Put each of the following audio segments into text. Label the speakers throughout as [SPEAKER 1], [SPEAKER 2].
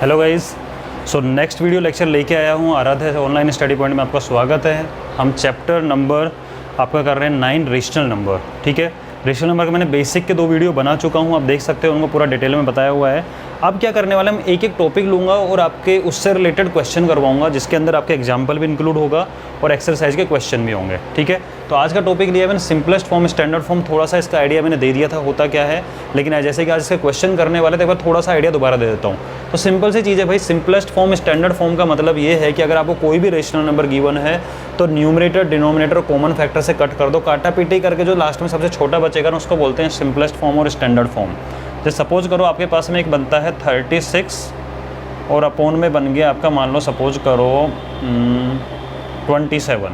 [SPEAKER 1] Hello guys, so next video lecture लेके आया हूँ आराध्या ऑनलाइन स्टडी पॉइंट में। आपका स्वागत है। हम चैप्टर नंबर आपका कर रहे हैं 9 रेशनल नंबर। ठीक है, रेशनल नंबर का मैंने बेसिक के 2 वीडियो बना चुका हूँ, आप देख सकते हो, उनको पूरा डिटेल में बताया हुआ है। अब क्या करने वाले हम एक एक टॉपिक लूँगा और आपके उससे रिलेटेड क्वेश्चन करवाऊंगा, जिसके अंदर आपके एग्जाम्पल भी इंक्लूड होगा और एक्सरसाइज के क्वेश्चन भी होंगे। ठीक है, तो आज का टॉपिक लिया मैंने सिंपलेस्ट फॉर्म स्टैंडर्ड फॉर्म। थोड़ा सा इसका आइडिया मैंने दे दिया था होता क्या है, लेकिन जैसे कि आज इसके क्वेश्चन करने वाले थे, एक बार थोड़ा सा आइडिया दोबारा दे देता हूँ। तो सिंपल सी चीज़ है भाई, सिंपलेस्ट फॉर्म स्टैंडर्ड फॉर्म का मतलब ये है कि अगर आपको कोई भी रेशनल नंबर गिवन है तो न्यूमरेटर डिनोमिनेटर कॉमन फैक्टर से कट कर दो, काटा पीटी करके जो लास्ट में सबसे छोटा बचेगा ना उसको बोलते हैं सिंपलेस्ट फॉर्म और स्टैंडर्ड फॉर्म। जैसे सपोज करो आपके पास में एक बनता है 36 और अपॉन में बन गया आपका, मान लो सपोज करो 27,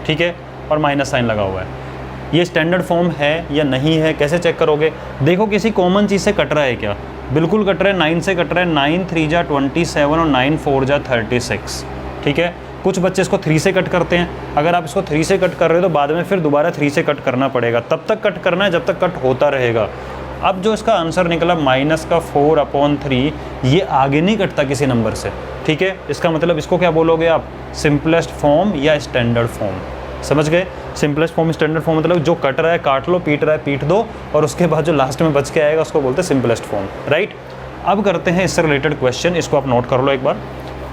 [SPEAKER 1] ठीक है, और माइनस साइन लगा हुआ है। ये स्टैंडर्ड फॉर्म है या नहीं है, कैसे चेक करोगे? देखो किसी कॉमन चीज़ से कट रहा है क्या? बिल्कुल कट रहा है, 9 से कट रहा है। 9 3 जा 27 और 9 4 जा 36। ठीक है, कुछ बच्चे इसको 3 से कट करते हैं। अगर आप इसको 3 से कट कर रहे हो तो बाद में फिर दोबारा 3 से कट करना पड़ेगा, तब तक कट करना है जब तक कट होता रहेगा। अब जो इसका आंसर निकला -4/3, ये आगे नहीं कटता किसी नंबर से। ठीक है, इसका मतलब इसको क्या बोलोगे आप? सिंपलेस्ट फॉर्म या स्टैंडर्ड फॉर्म। समझ गए? सिंपलेस्ट फॉर्म स्टैंडर्ड फॉर्म मतलब जो कट रहा है काट लो, पीट रहा है पीट दो, और उसके बाद जो लास्ट में बच के आएगा उसको बोलते हैं सिंपलेस्ट फॉर्म। राइट, अब करते हैं इससे रिलेटेड क्वेश्चन। इसको आप नोट कर लो एक बार।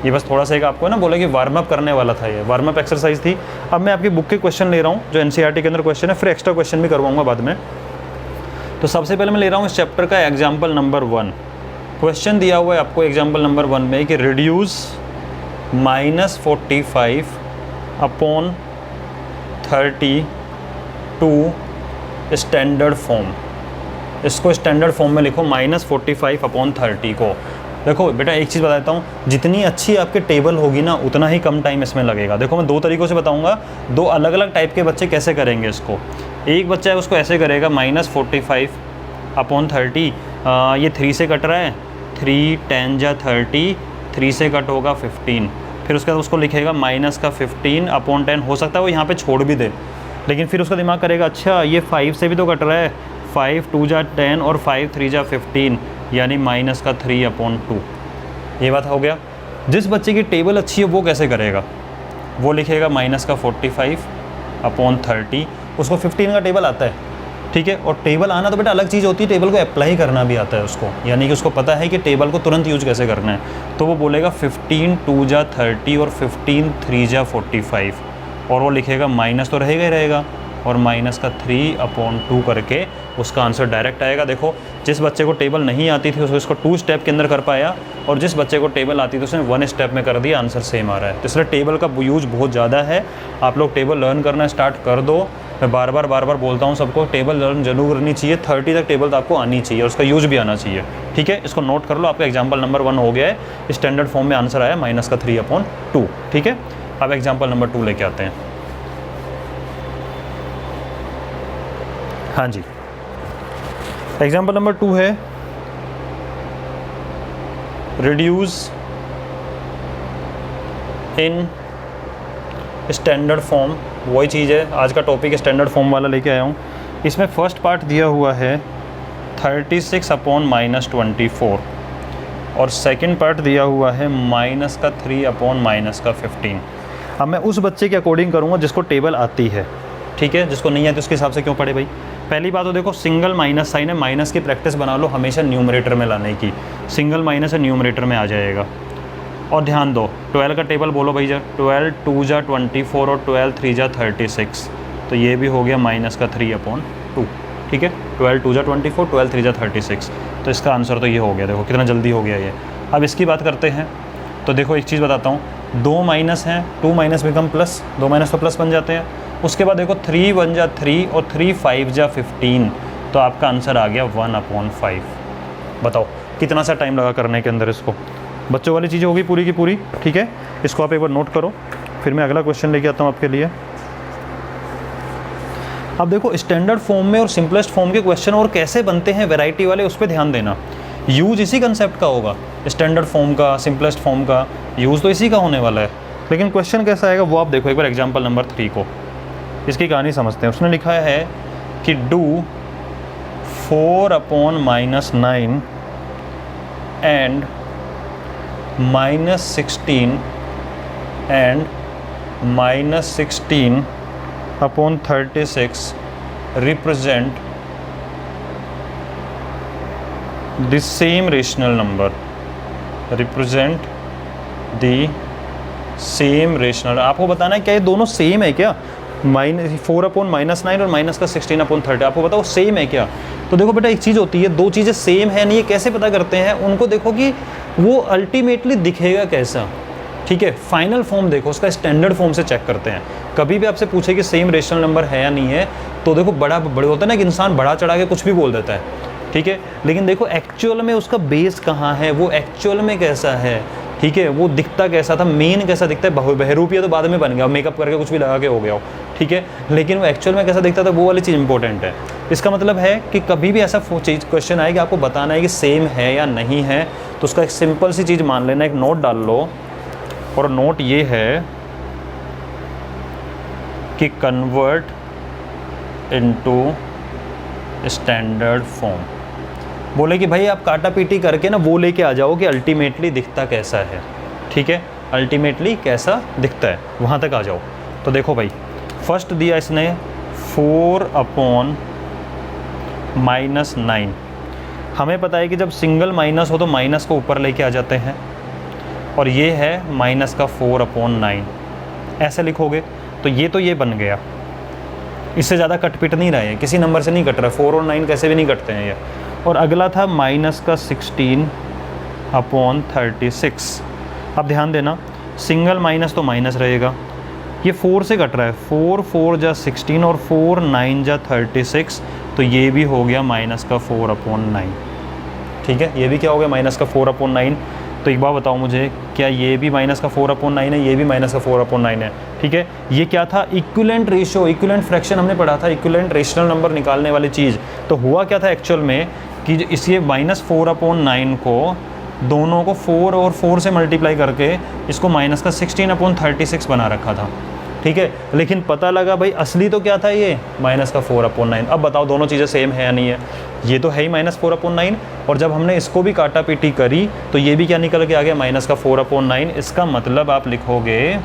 [SPEAKER 1] ये बस थोड़ा सा एक आपको ना बोला कि वार्म अप करने वाला था, ये वार्म अप एक्सरसाइज थी। अब मैं आपकी बुक के क्वेश्चन ले रहा हूँ जो एनसीईआरटी के अंदर क्वेश्चन है, फिर एक्स्ट्रा क्वेश्चन भी करवाऊंगा बाद में। तो सबसे पहले मैं ले रहा हूँ इस चैप्टर का एग्जाम्पल नंबर 1। क्वेश्चन दिया हुआ है आपको एग्जाम्पल नंबर 1 में कि reduce -45 upon 30 to standard form. इसको स्टैंडर्ड फॉर्म में लिखो, -45 अपॉन 30 को। देखो बेटा एक चीज़ बता देता हूँ, जितनी अच्छी आपके टेबल होगी ना उतना ही कम टाइम इसमें लगेगा। देखो मैं 2 तरीक़ों से बताऊँगा, 2 अलग अलग टाइप के बच्चे कैसे करेंगे इसको। एक बच्चा है उसको ऐसे करेगा, -45 अपॉन 30, ये 3 से कट रहा है, 3 10 जा 30, 3 से कट होगा 15। फिर उसके बाद उसको लिखेगा -15 अपॉन 10। हो सकता है वो यहाँ पे छोड़ भी दे, लेकिन फिर उसका दिमाग करेगा अच्छा ये 5 से भी तो कट रहा है, 5 2 जा 10 और 5 3 जा 15, यानी -3/2। ये बात हो गया। जिस बच्चे की टेबल अच्छी है वो कैसे करेगा? वो लिखेगा -45 अपॉन 30। उसको 15 का टेबल आता है, ठीक है, और टेबल आना तो बेटा अलग चीज़ होती है, टेबल को अप्लाई करना भी आता है उसको, यानी कि उसको पता है कि टेबल को तुरंत यूज कैसे करना है। तो वो बोलेगा 15 2 जा 30 और 15 3 जा 45, और वो लिखेगा माइनस तो रहेगा ही रहेगा, और -3/2 करके उसका आंसर डायरेक्ट आएगा। देखो जिस बच्चे को टेबल नहीं आती थी उसको 2 स्टेप के अंदर कर पाया, और जिस बच्चे को टेबल आती थी उसने 1 स्टेप में कर दिया, आंसर सेम आ रहा है। तो इसलिए टेबल का यूज बहुत ज़्यादा है। आप लोग टेबल लर्न करना स्टार्ट कर दो। मैं बार बार बोलता हूँ सबको, टेबल लर्न जरूर करनी चाहिए। 30 तक टेबल तो आपको आनी चाहिए और उसका यूज भी आना चाहिए। ठीक है, इसको नोट कर लो। आपका एग्जाम्पल नंबर 1 हो गया है, स्टैंडर्ड फॉर्म में आंसर आया -3/2। ठीक है, अब एग्जाम्पल नंबर 2 लेके आते हैं। हाँ जी, एग्जाम्पल नंबर 2 है रिड्यूस इन स्टैंडर्ड फॉर्म। वही चीज़ है, आज का टॉपिक स्टैंडर्ड फॉर्म वाला लेके आया हूँ। इसमें फर्स्ट पार्ट दिया हुआ है 36 अपॉन -24, और सेकंड पार्ट दिया हुआ है -3 अपॉन -15। अब मैं उस बच्चे के अकॉर्डिंग करूँगा जिसको टेबल आती है, ठीक है, जिसको नहीं आती उसके हिसाब से क्यों पढ़े भाई। पहली बात तो देखो सिंगल माइनस साइन है, माइनस की प्रैक्टिस बना लो हमेशा न्यूमरेटर में लाने की। सिंगल माइनस है न्यूमरेटर में आ जाएगा। और ध्यान दो 12 का टेबल बोलो भाई जा, 12 2 जा 24 और 12 3 जा 36, तो ये भी हो गया -3/2। ठीक है, 12 2 जा 24, 12 3 जा 36, तो इसका आंसर तो ये हो गया। देखो कितना जल्दी हो गया ये। अब इसकी बात करते हैं, तो देखो एक चीज़ बताता हूँ, 2 माइनस हैं, 2 माइनस बिकम प्लस, 2 माइनस तो प्लस बन जाते हैं। उसके बाद देखो 3 1 जा 3 और 3 5 जा 15, तो आपका आंसर आ गया 1/5। बताओ कितना सा टाइम लगा करने के अंदर इसको। बच्चों वाली चीज़ें होगी पूरी की पूरी। ठीक है, इसको आप एक बार नोट करो, फिर मैं अगला क्वेश्चन लेके आता हूँ आपके लिए। अब देखो स्टैंडर्ड फॉर्म में और सिंपलेस्ट फॉर्म के क्वेश्चन और कैसे बनते हैं वैरायटी वाले, उस पर ध्यान देना। यूज इसी कंसेप्ट का होगा, स्टैंडर्ड फॉर्म का, सिंपलेस्ट फॉर्म का यूज़ तो इसी का होने वाला है, लेकिन क्वेश्चन कैसा आएगा वो आप देखो एक बार एग्जाम्पल नंबर 3 को। इसकी कहानी समझते हैं। उसने लिखा है कि do 4/-9 and -16 and -16 upon 36 represent the same rational number, represent the same rational। आपको बताना है क्या ये दोनों सेम है क्या, -4/-9 और माइनस का 16/30, आपको बताओ सेम है क्या। तो देखो बेटा एक चीज़ होती है, दो चीज़ें सेम है नहीं, ये कैसे पता करते हैं, उनको देखो कि वो अल्टीमेटली दिखेगा कैसा, ठीक है। फाइनल फॉर्म देखो, उसका स्टैंडर्ड फॉर्म से चेक करते हैं। कभी भी आपसे पूछे कि सेम रेशनल नंबर है या नहीं है, तो देखो बड़े होता है ना कि इंसान बढ़ा चढ़ा के कुछ भी बोल देता है, ठीक है, लेकिन देखो एक्चुअल में उसका बेस कहाँ है, वो एक्चुअल में कैसा है, ठीक है, वो दिखता कैसा था, मेन कैसा दिखता है। बहरूपिया तो बाद में बन गया, मेकअप करके कुछ भी लगा के हो गया हो, ठीक है, लेकिन वो एक्चुअल में कैसा दिखता था, वो वाली चीज़ इंपॉर्टेंट है। इसका मतलब है कि कभी भी ऐसा चीज़ क्वेश्चन आए कि आपको बताना है कि सेम है या नहीं है, तो उसका एक सिंपल सी चीज़ मान लेना, एक नोट डाल लो, और नोट ये है कि कन्वर्ट इनटू स्टैंडर्ड फॉर्म। बोले कि भाई आप काटा पीटी करके ना वो लेके आ जाओ कि अल्टीमेटली दिखता कैसा है, ठीक है, अल्टीमेटली कैसा दिखता है, वहाँ तक आ जाओ। तो देखो भाई फर्स्ट दिया इसने 4/-9। हमें पता है कि जब सिंगल माइनस हो तो माइनस को ऊपर लेके आ जाते हैं, और ये है -4/9, ऐसे लिखोगे तो ये बन गया। इससे ज़्यादा कट पिट नहीं रहे हैं, किसी नंबर से नहीं कट रहा, 4 और 9 कैसे भी नहीं कटते हैं ये। और अगला था -16/36। अब ध्यान देना, सिंगल माइनस तो माइनस रहेगा, ये 4 से कट रहा है, 4 4 जा 16 और 4 9 जा 36, तो ये भी हो गया -4/9, ठीक है, ये भी क्या हो गया -4/9। तो एक बार बताओ मुझे, क्या ये भी -4/9 है, ये भी -4/9 है, ठीक है। ये क्या था, इक्विवेलेंट रेशियो, इक्विवेलेंट फ्रैक्शन हमने पढ़ा था, इक्विवेलेंट रेशनल नंबर निकालने वाली चीज़। तो हुआ क्या था एक्चुअल में कि इसे -4/9 को दोनों को 4 और 4 से मल्टीप्लाई करके इसको -16/36 बना रखा था, ठीक है। लेकिन पता लगा भाई असली तो क्या था, ये -4/9। अब बताओ दोनों चीज़ें सेम है या नहीं है, ये तो है ही -4/9, और जब हमने इसको भी काटा पीटी करी तो ये भी क्या निकल के आ गया -4/9। इसका मतलब आप लिखोगे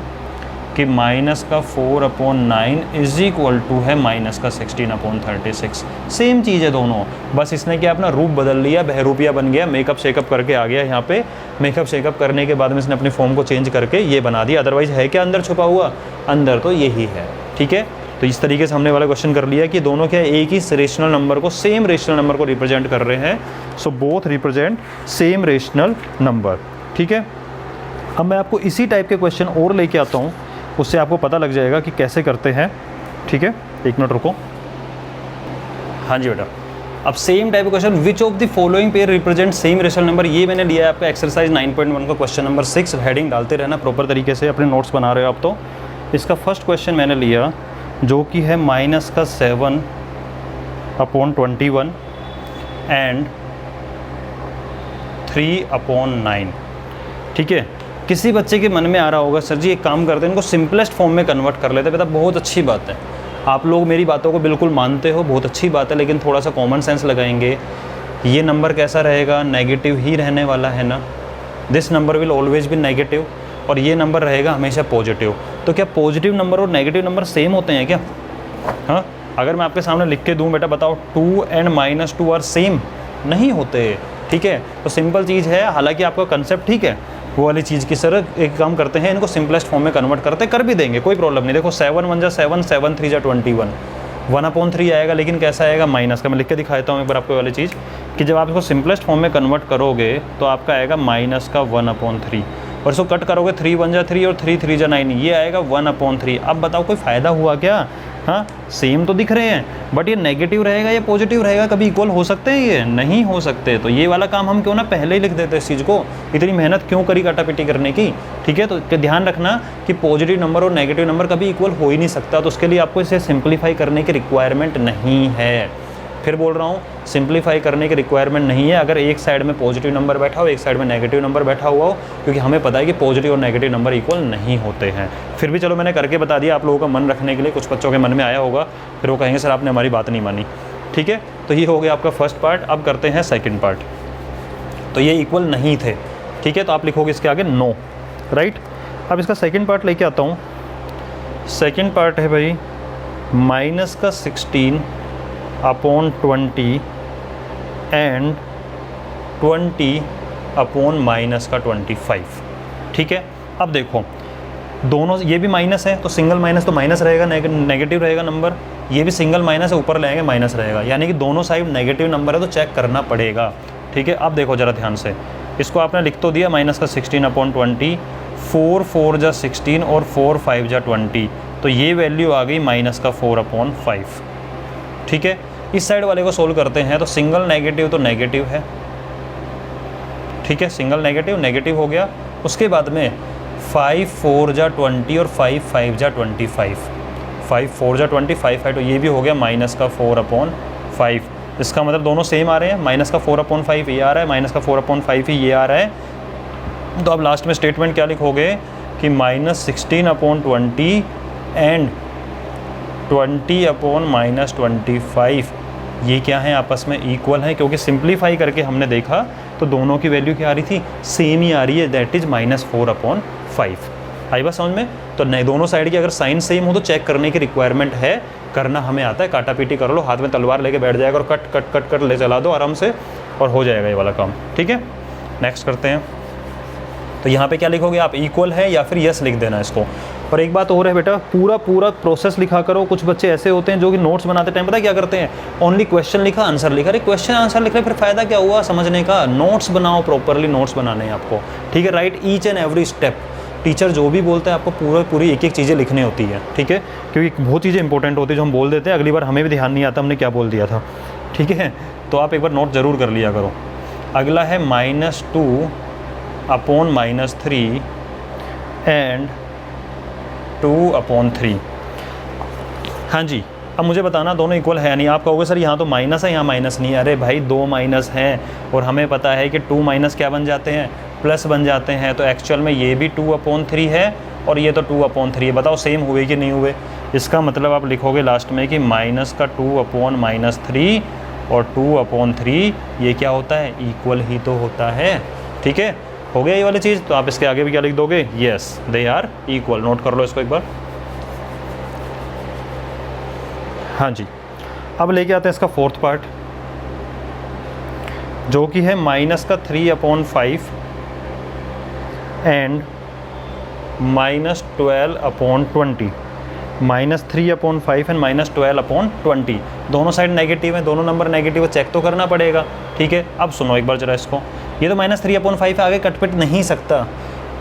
[SPEAKER 1] कि -4/9 इज इक्वल टू है -16/36। सेम चीज़ है दोनों, बस इसने क्या अपना रूप बदल लिया, बहरूपिया बन गया, मेकअप शेकअप करके आ गया यहाँ पे। मेकअप शेकअप करने के बाद में इसने अपनी फॉर्म को चेंज करके ये बना दिया, अदरवाइज़ है क्या अंदर छुपा हुआ, अंदर तो यही है, ठीक है। तो इस तरीके से हमने वाला क्वेश्चन कर लिया कि दोनों क्या एक ही रेशनल नंबर को, सेम रेशनल नंबर को रिप्रेजेंट कर रहे हैं। So both represent same rational number, ठीक है। अब मैं आपको इसी टाइप के क्वेश्चन और लेके आता हूँ, उससे आपको पता लग जाएगा कि कैसे करते हैं, ठीक है। एक मिनट रुको। हाँ जी बेटा, अब same type question, which of the following pair represent same rational number. ये मैंने लिया है आपका एक्सरसाइज 9.1 का क्वेश्चन नंबर 6। हेडिंग डालते रहना प्रॉपर तरीके से, अपने नोट्स बना रहे हो आप तो। इसका फर्स्ट क्वेश्चन मैंने लिया जो कि है -7/21 एंड 3/9, ठीक है। किसी बच्चे के मन में आ रहा होगा सर जी एक काम करते हैं, इनको सिंपलेस्ट फॉर्म में कन्वर्ट कर लेते हैं। बेटा बहुत अच्छी बात है, आप लोग मेरी बातों को बिल्कुल मानते हो, बहुत अच्छी बात है, लेकिन थोड़ा सा कॉमन सेंस लगाएंगे। ये नंबर कैसा रहेगा, नेगेटिव ही रहने वाला है ना, this number will always be negative, और ये नंबर रहेगा हमेशा पॉजिटिव। तो क्या पॉजिटिव नंबर और नेगेटिव नंबर सेम होते हैं क्या? हाँ, अगर मैं आपके सामने लिख के दूँ बेटा बताओ 2 and -2 आर सेम, नहीं होते, ठीक है। तो सिंपल चीज़ है, हालांकि आपका कंसेप्ट ठीक है वो वाली चीज़ की, सर एक काम करते हैं इनको सिंपलेस्ट फॉर्म में कन्वर्ट करते, कर भी देंगे, कोई प्रॉब्लम नहीं। देखो 7 1 जा 7, 7 3 जा 21, 1/3 आएगा, लेकिन कैसा आएगा माइनस का। मैं लिख के दिखाता हूँ एक बार आपको वाली चीज़ कि जब आप इसको सिंपलेस्ट फॉर्म में कन्वर्ट करोगे तो आपका आएगा -1/3, और इसको कट करोगे 3 1 जा 3 और 3 3 जा 9, ये आएगा 1/3। अब बताओ कोई फ़ायदा हुआ क्या? हाँ, सेम तो दिख रहे हैं, बट ये नेगेटिव रहेगा या पॉजिटिव रहेगा, कभी इक्वल हो सकते हैं? ये नहीं हो सकते। तो ये वाला काम हम क्यों ना पहले ही लिख देते इस चीज़ को, इतनी मेहनत क्यों करी काटापीटी करने की, ठीक है। तो ध्यान रखना कि पॉजिटिव नंबर और नेगेटिव नंबर कभी इक्वल हो ही नहीं सकता, तो उसके लिए आपको इसे सिंप्लीफाई करने की रिक्वायरमेंट नहीं है। फिर बोल रहा हूँ, सिंप्लीफाई करने की रिक्वायरमेंट नहीं है अगर एक साइड में पॉजिटिव नंबर बैठा हो, एक साइड में नेगेटिव नंबर बैठा हुआ हो, क्योंकि हमें पता है कि पॉजिटिव और नेगेटिव नंबर इक्वल नहीं होते हैं। फिर भी चलो मैंने करके बता दिया, आप लोगों का मन रखने के लिए, कुछ बच्चों के मन में आया होगा, फिर वो कहेंगे सर आपने हमारी बात नहीं मानी, ठीक है। तो ये हो गया आपका फर्स्ट पार्ट। अब करते हैं सेकेंड पार्ट। तो ये इक्वल नहीं थे, ठीक है, तो आप लिखोगे इसके आगे नो, राइट। अब इसका सेकंड पार्ट लेके आता हूँ। सेकंड पार्ट है भाई माइनस का 16 अपॉन 20 एंड 20 अपॉन माइनस का 25। ठीक है, अब देखो दोनों, ये भी माइनस है तो सिंगल माइनस तो माइनस रहेगा, नेगेटिव रहेगा नंबर। ये भी सिंगल माइनस है, ऊपर लाएंगे माइनस रहेगा, यानी कि दोनों साइड नेगेटिव नंबर है तो चेक करना पड़ेगा। ठीक है, अब देखो ज़रा ध्यान से, इसको आपने लिख तो दिया माइनस का 16 अपॉन 20, 4 4 जा 16 और 4 5 जा 20, तो ये वैल्यू आ गई माइनस का 4 अपॉन 5। ठीक है, इस साइड वाले को सोल्व करते हैं तो सिंगल नेगेटिव तो नेगेटिव है। ठीक है, सिंगल नेगेटिव नेगेटिव हो गया। उसके बाद में 5 4 जा 20 और 5 5 जा 25, 5 4 जा 20, 5 5, तो ये भी हो गया माइनस का 4 अपॉन 5। इसका मतलब दोनों सेम आ रहे हैं, माइनस का 4 अपॉन 5 ये आ रहा है, माइनस का 4 अपॉन 5 ही ये आ रहा है। तो अब लास्ट में स्टेटमेंट क्या लिखोगे कि minus 16 upon 20 and 20 upon minus 25, ये क्या है आपस में इक्वल है, क्योंकि सिंप्लीफाई करके हमने देखा तो दोनों की वैल्यू क्या आ रही थी, सेम ही आ रही है, दैट इज माइनस 4 अपॉन 5। आई बात समझ में? तो नहीं, दोनों साइड की अगर साइन सेम हो तो चेक करने की रिक्वायरमेंट है, करना हमें आता है। काटा पीटी कर लो, हाथ में तलवार लेके बैठ जाएगा और कट कट कट कट ले चला दो आराम से और हो जाएगा ये वाला काम। ठीक है, नेक्स्ट करते हैं। तो यहाँ पे क्या लिखोगे आप, इक्वल है या फिर यस लिख देना इसको। और एक बात और है बेटा, पूरा पूरा प्रोसेस लिखा करो। कुछ बच्चे ऐसे होते हैं जो कि नोट्स बनाते टाइम पता क्या करते हैं, ओनली क्वेश्चन लिखा आंसर लिखा। अरे क्वेश्चन आंसर लिख रहे फिर फायदा क्या हुआ समझने का? नोट्स बनाओ, प्रॉपरली नोट्स बनाने हैं आपको। ठीक है, right each and every step. Teacher जो भी बोलता है आपको पूरी एक एक चीज़ें लिखनी होती है। ठीक है, क्योंकि बहुत चीज़ें इंपॉर्टेंट होती है जो हम बोल देते हैं, अगली बार हमें भी ध्यान नहीं आता हमने क्या बोल दिया था। ठीक है, तो आप एक बार नोट ज़रूर कर लिया करो। अगला है -2 अपॉन -3 एंड 2 अपॉन 3। हाँ जी, अब मुझे बताना दोनों इक्वल है नहीं। आप कहोगे सर यहाँ तो माइनस है, यहाँ माइनस नहीं है। अरे भाई, 2 माइनस हैं और हमें पता है कि 2 माइनस क्या बन जाते हैं, प्लस बन जाते हैं। तो एक्चुअल में ये भी 2 अपॉन 3 है और ये तो 2 अपॉन 3 है। बताओ सेम हुए कि नहीं हुए? इसका मतलब आप लिखोगे लास्ट में कि माइनस का 2 अपॉन -3 और 2 अपॉन 3 ये क्या होता है, इक्वल ही तो होता है। ठीक है, हो गया ये वाली चीज़। तो आप इसके आगे भी क्या लिख दोगे, yes they are equal. Note कर लो इसको एक बार। हाँ जी, अब लेके आते हैं इसका फोर्थ पार्ट, जो कि है माइनस का 3 upon 5 and -12 upon 20। -3 upon 5 and -12 upon 20, दोनों साइड नेगेटिव है, दोनों नंबर नेगेटिव है, चेक तो करना पड़ेगा। ठीक है, अब सुनो एक बार जरा इसको। ये तो -3 अपॉन 5 आगे कटपिट नहीं सकता,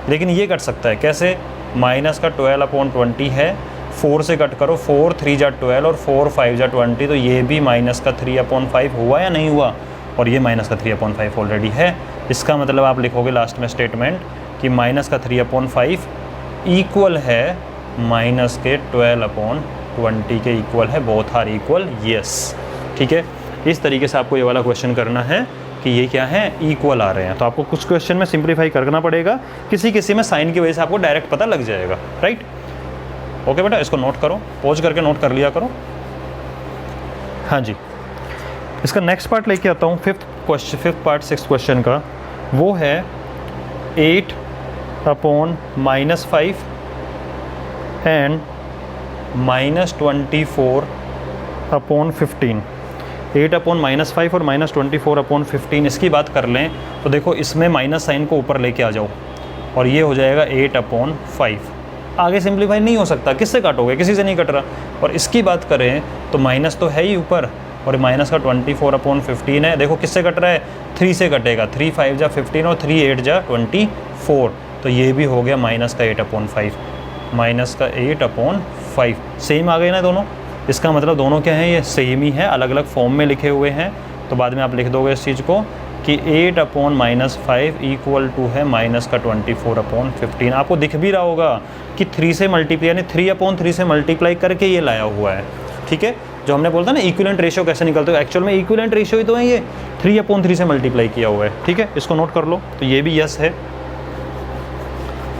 [SPEAKER 1] लेकिन ये कट सकता है। कैसे? माइनस का 12 अपॉन 20 है, 4 से कट करो, 4 3 जा 12 और 4 5 जा 20, तो ये भी माइनस का 3 अपॉन 5 हुआ या नहीं हुआ? और ये माइनस का 3 अपॉन 5 ऑलरेडी है। इसका मतलब आप लिखोगे लास्ट में स्टेटमेंट कि माइनस का 3 अपॉन 5 इक्वल है माइनस के 12 अपॉन 20 के इक्वल है, बोथ आर इक्वल, यस। ठीक है, इस तरीके से आपको ये वाला क्वेश्चन करना है कि ये क्या है, इक्वल आ रहे हैं। तो आपको कुछ क्वेश्चन में सिंप्लीफाई करना पड़ेगा, किसी किसी में साइन की वजह से आपको डायरेक्ट पता लग जाएगा। राइट, ओके बेटा, इसको नोट करो, पॉज करके नोट कर लिया करो। हाँ जी, इसका नेक्स्ट पार्ट लेके आता हूँ, फिफ्थ पार्ट 6th क्वेश्चन का। वो है 8 अपॉन -5 एंड -24 अपॉन 15। 8 अपॉन -5 और -24 अपॉन 15, इसकी बात कर लें तो देखो इसमें माइनस साइन को ऊपर लेके आ जाओ और ये हो जाएगा 8 अपॉन 5। आगे सिंप्लीफाई नहीं हो सकता, किससे काटोगे? किसी से नहीं कट रहा। और इसकी बात करें तो माइनस तो है ही ऊपर, और माइनस का 24 अपॉन 15 है। देखो किससे कट रहा है, 3 से कटेगा, 3 5 जा 15 और 3 8 जा 24, तो ये भी हो गया माइनस का 8 अपॉन 5, माइनस का 8 अपॉन 5। सेम आ गए ना दोनों? इसका मतलब दोनों क्या हैं, ये सेम ही है, अलग अलग फॉर्म में लिखे हुए हैं। तो बाद में आप लिख दोगे इस चीज़ को कि 8 अपॉन -5 इक्वल टू है माइनस का 24 अपॉन 15। आपको दिख भी रहा होगा कि 3 से मल्टीप्लाई, यानी 3 अपॉन 3 से मल्टीप्लाई करके ये लाया हुआ है। ठीक है, जो हमने बोलता ना इक्विवेलेंट रेशियो कैसे निकलते हो, एक्चुअल में इक्विवेलेंट रेशियो ही तो है, ये 3 अपॉन 3 से मल्टीप्लाई किया हुआ है। ठीक है, इसको नोट कर लो। तो ये भी यस है।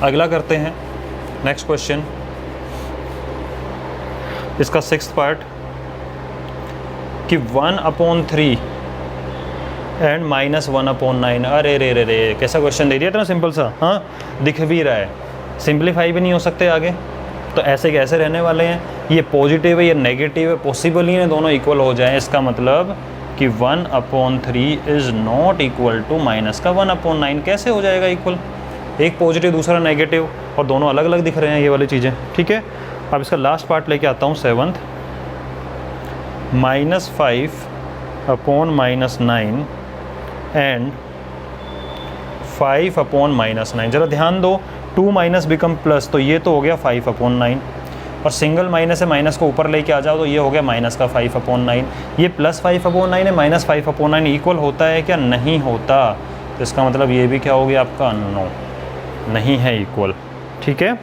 [SPEAKER 1] अगला करते हैं नेक्स्ट क्वेश्चन, इसका 6th पार्ट कि 1 अपॉन 3 एंड -1/9। अरे रे रे रे, कैसा क्वेश्चन दे दिया था ना, सिंपल सा। हाँ, दिख भी रहा है, सिंप्लीफाई भी नहीं हो सकते आगे, तो ऐसे कैसे रहने वाले हैं, ये पॉजिटिव है ये नेगेटिव है, पॉसिबल ही है दोनों इक्वल हो जाएं। इसका मतलब कि 1/3 इज़ नॉट इक्वल टू -1/9। कैसे हो जाएगा इक्वल, एक पॉजिटिव दूसरा नेगेटिव, और दोनों अलग अलग दिख रहे हैं ये वाली चीज़ें, ठीक है। अब इसका लास्ट पार्ट लेके आता हूँ, 7th, -5/-9 एंड 5/-9। ज़रा ध्यान दो, 2 माइनस बिकम प्लस, तो ये तो हो गया 5/9, और सिंगल माइनस है, माइनस को ऊपर लेके आ जाओ तो ये हो गया माइनस का 5/9। ये +5/9 है, -5/9 इक्वल होता है क्या, नहीं होता। तो इसका मतलब ये भी क्या हो गया आपका, नो, नहीं है इक्वल, ठीक है।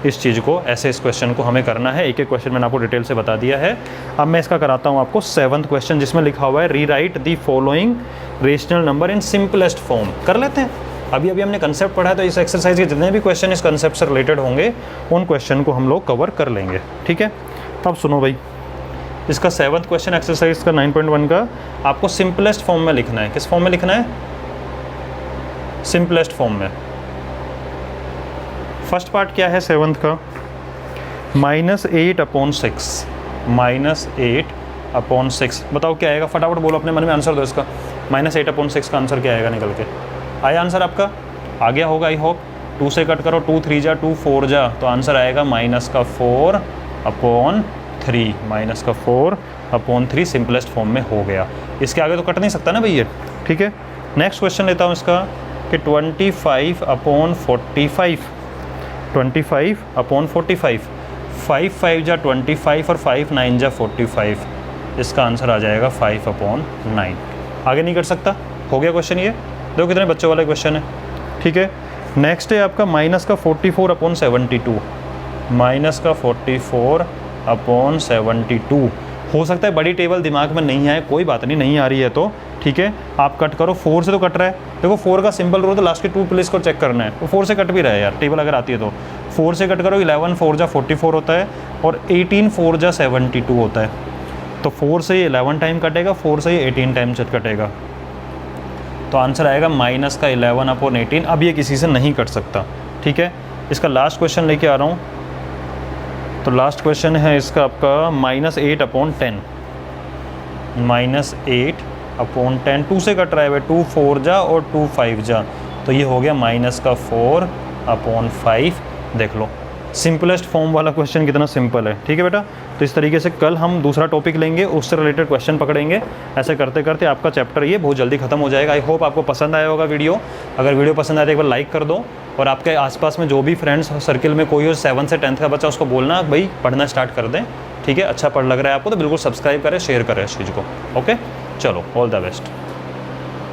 [SPEAKER 1] इस चीज़ को ऐसे, इस क्वेश्चन को हमें करना है, एक एक क्वेश्चन मैंने आपको डिटेल से बता दिया है। अब मैं इसका कराता हूँ आपको 7th क्वेश्चन, जिसमें लिखा हुआ है rewrite the following rational number in simplest form. कर लेते हैं, अभी हमने कंसेप्ट पढ़ा है, तो इस एक्सरसाइज के जितने भी क्वेश्चन इस कंसेप्ट से रिलेटेड होंगे उन क्वेश्चन को हम लोग कवर कर लेंगे, ठीक है। अब सुनो भाई, इसका 7th क्वेश्चन एक्सरसाइज का 9.1 का आपको सिंपलेस्ट फॉर्म में लिखना है। किस फॉर्म में लिखना है, सिंपलेस्ट फॉर्म में। फर्स्ट पार्ट क्या है 7th का, -8/6, -8/6। बताओ क्या आएगा, फटाफट बोलो, अपने मन में आंसर दो इसका। -8/6 का आंसर क्या आएगा निकल के, आया आंसर आपका, आ गया होगा आई होप। 2 से कट करो, 2 3 जा 2 4 जा, तो आंसर आएगा -4/3, -4/3 सिंपलेस्ट फॉर्म में हो गया। इसके आगे तो कट नहीं सकता ना भैया, ठीक है। नेक्स्ट क्वेश्चन लेता हूँ इसका कि 25/45, 25/45, 5 5 जा 25 और 5 9 जा 45, इसका आंसर आ जाएगा 5/9। आगे नहीं कर सकता, हो गया क्वेश्चन ये। देखो कितने बच्चों वाला क्वेश्चन है, ठीक है। नेक्स्ट है आपका -44/72, -44/72। हो सकता है बड़ी टेबल दिमाग में नहीं आए, कोई बात नहीं, नहीं आ रही है तो ठीक है, आप कट करो। 4 से तो कट रहा है, देखो 4 का सिंपल रूल तो लास्ट के 2 प्लेस को चेक करना है, तो 4 से कट भी रहा है यार, टेबल अगर आती है तो 4 से कट करो। 11 4 जा 44 होता है, और 18 4 जा 72 होता है, तो 4 से ये 11 टाइम कटेगा, 4 से ये 18 टाइम कटेगा, तो आंसर आएगा -11/18। अब ये किसी से नहीं कट सकता, ठीक है। इसका लास्ट क्वेश्चन लेके आ रहा हूँ, तो लास्ट क्वेश्चन है इसका आपका -8/10, -8/10। 2 से कट रहा है, 2 4 जा और 2 5 जा, तो ये हो गया -4/5। देख लो सिंपलेस्ट फॉर्म वाला क्वेश्चन कितना सिंपल है, ठीक है बेटा। तो इस तरीके से कल हम दूसरा टॉपिक लेंगे, उससे रिलेटेड क्वेश्चन पकड़ेंगे। ऐसे करते करते आपका चैप्टर ये बहुत जल्दी खत्म हो जाएगा। आई होप आपको पसंद आया होगा वीडियो। अगर वीडियो पसंद आए तो एक बार लाइक कर दो, और आपके आसपास में जो भी फ्रेंड्स सर्किल में कोई हो 7 से 10th का बच्चा, उसको बोलना भाई पढ़ना स्टार्ट कर दें, ठीक है। अच्छा पढ़ लग रहा है आपको तो बिल्कुल सब्सक्राइब करें, शेयर करें इस चीज़ को, ओके। चलो, ऑल द बेस्ट।